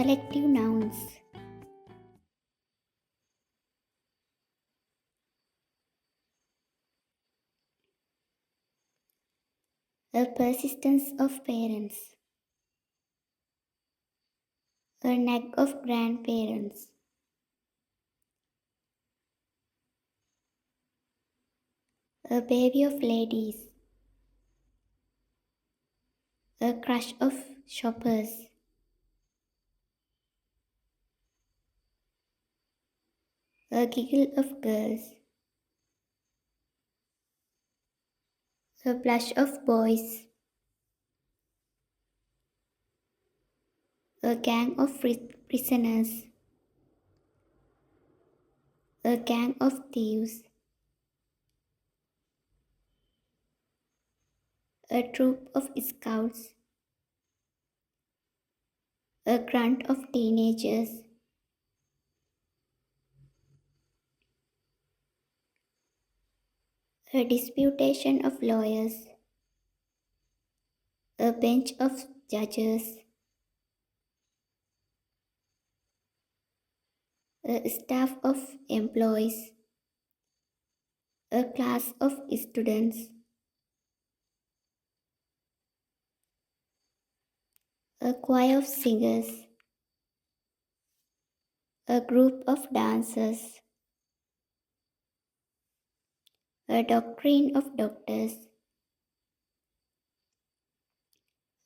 Collective nouns. A persistence of parents. A nag of grandparents. A bevy of ladies. A crush of shoppers. A giggle of girls. A blush of boys. A gang of prisoners. A gang of thieves. A troop of scouts. A grunt of teenagers. A disputation of lawyers. A bench of judges. A staff of employees. A class of students. A choir of singers. A group of dancers. A doctrine of doctors.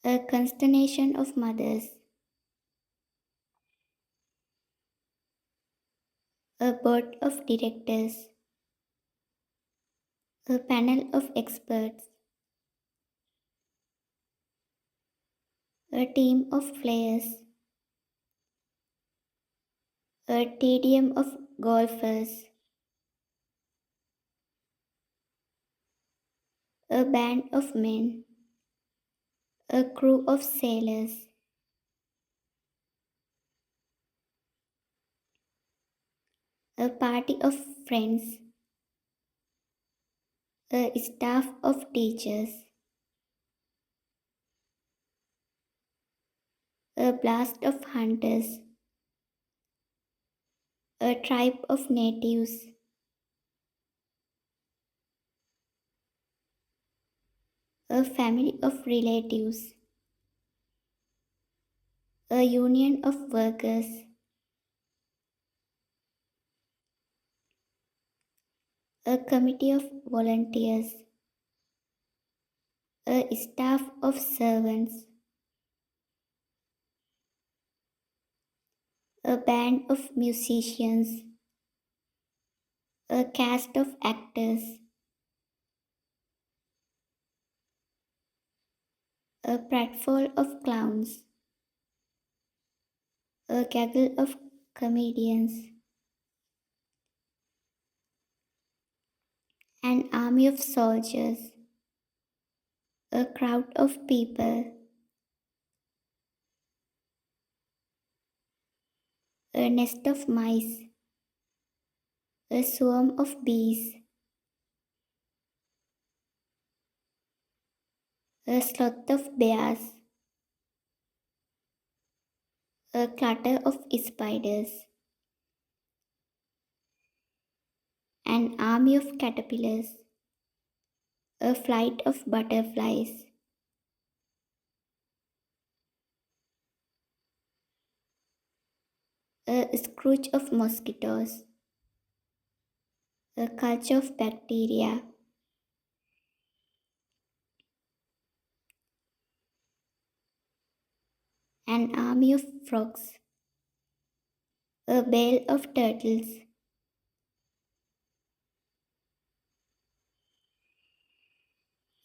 A consternation of mothers. A board of directors. A panel of experts. A team of players. A tedium of golfers. A band of men. A crew of sailors. A party of friends. A staff of teachers. A blast of hunters. A tribe of natives. A family of relatives. A union of workers. A committee of volunteers. A staff of servants. A band of musicians. A cast of actors. A pratfall of clowns. A gaggle of comedians. An army of soldiers. A crowd of people. A nest of mice. A swarm of bees. A sloth of bears. A clutter of spiders. An army of caterpillars. A flight of butterflies. A scourge of mosquitoes. A culture of bacteria. An army of frogs. A bale of turtles.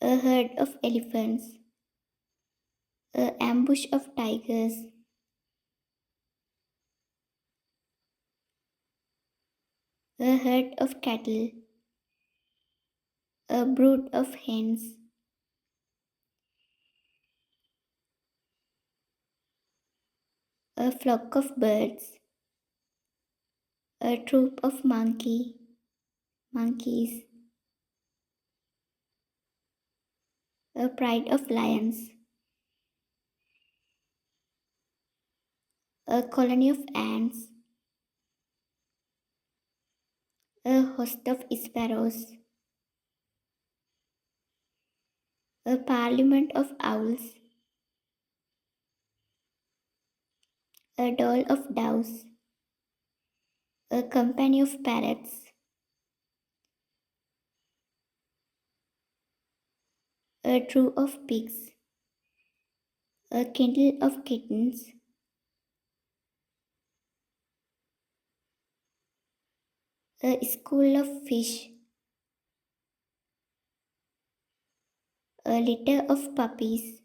A herd of elephants. A ambush of tigers. A herd of cattle. A brood of hens. A flock of birds. A troop of monkeys. A pride of lions. a colony of ants, a host of sparrows, a parliament of owls, a doll of doves, a company of parrots, a troop of pigs, a kindle of kittens, a school of fish, a litter of puppies,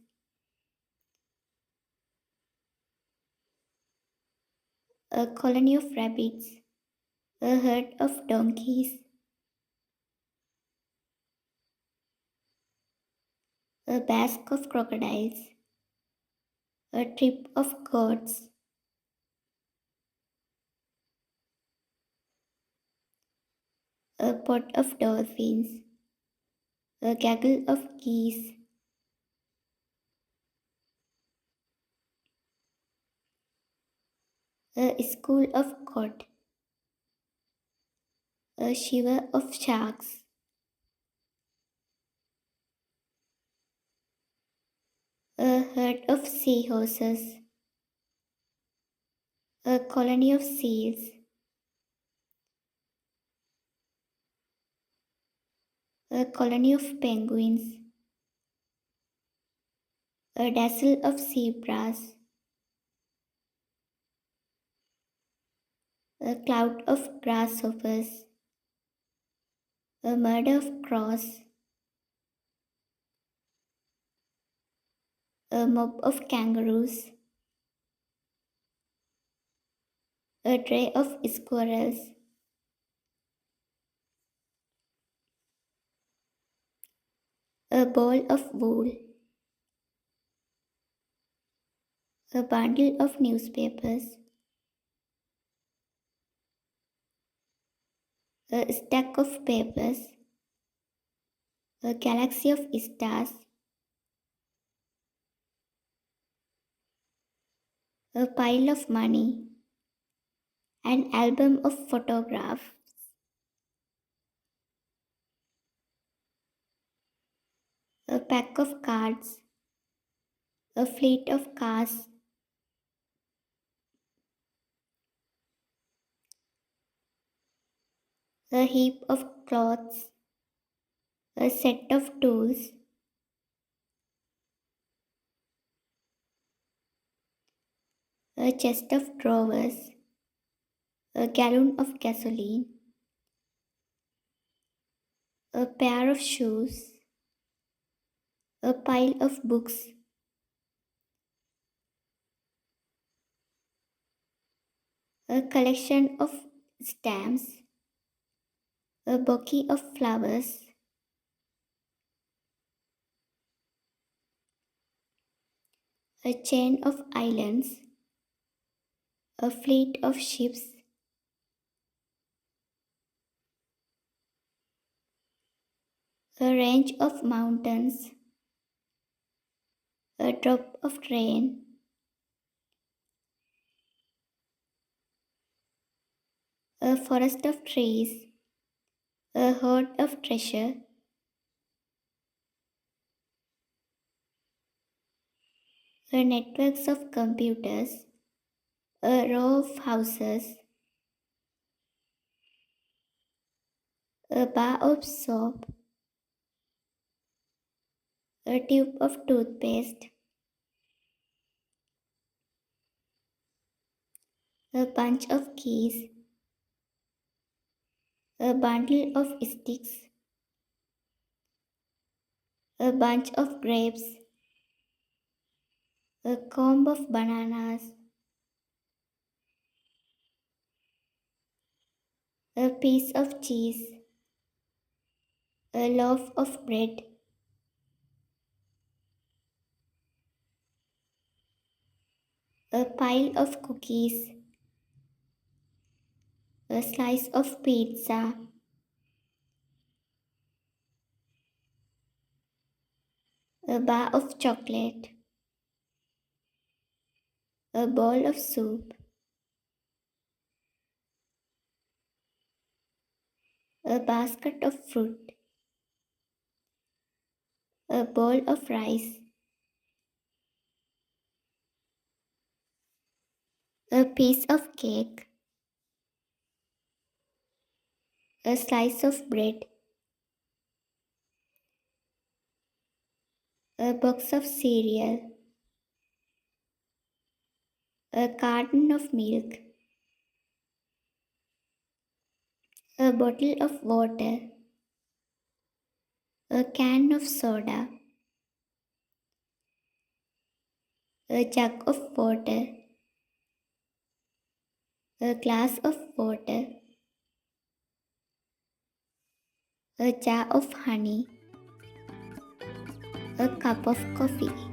a colony of rabbits, a herd of donkeys, a basque of crocodiles, a trip of goats, a pot of dolphins, a gaggle of geese, a school of cod, a shiver of sharks, a herd of seahorses, a colony of seals, a colony of penguins, a dazzle of zebras, a cloud of grasshoppers, a murder of crows, a mob of kangaroos, a tray of squirrels, a ball of wool, a bundle of newspapers, a stack of papers, a galaxy of stars, a pile of money, an album of photographs, a pack of cards, a fleet of cars, a heap of clothes, a set of tools, a chest of drawers, a gallon of gasoline, a pair of shoes, a pile of books, a collection of stamps, a bouquet of flowers, a chain of islands, a fleet of ships, a range of mountains, a drop of rain, a forest of trees, a hoard of treasure, a networks of computers, a row of houses, a bar of soap, a tube of toothpaste, a bunch of keys, a bundle of sticks, a bunch of grapes, a comb of bananas, a piece of cheese, a loaf of bread, a pile of cookies, a slice of pizza, a bar of chocolate, a bowl of soup, a basket of fruit, a bowl of rice, a piece of cake, a slice of bread, a box of cereal, a carton of milk, a bottle of water, a can of soda, a jug of water, a glass of water, a jar of honey, a cup of coffee.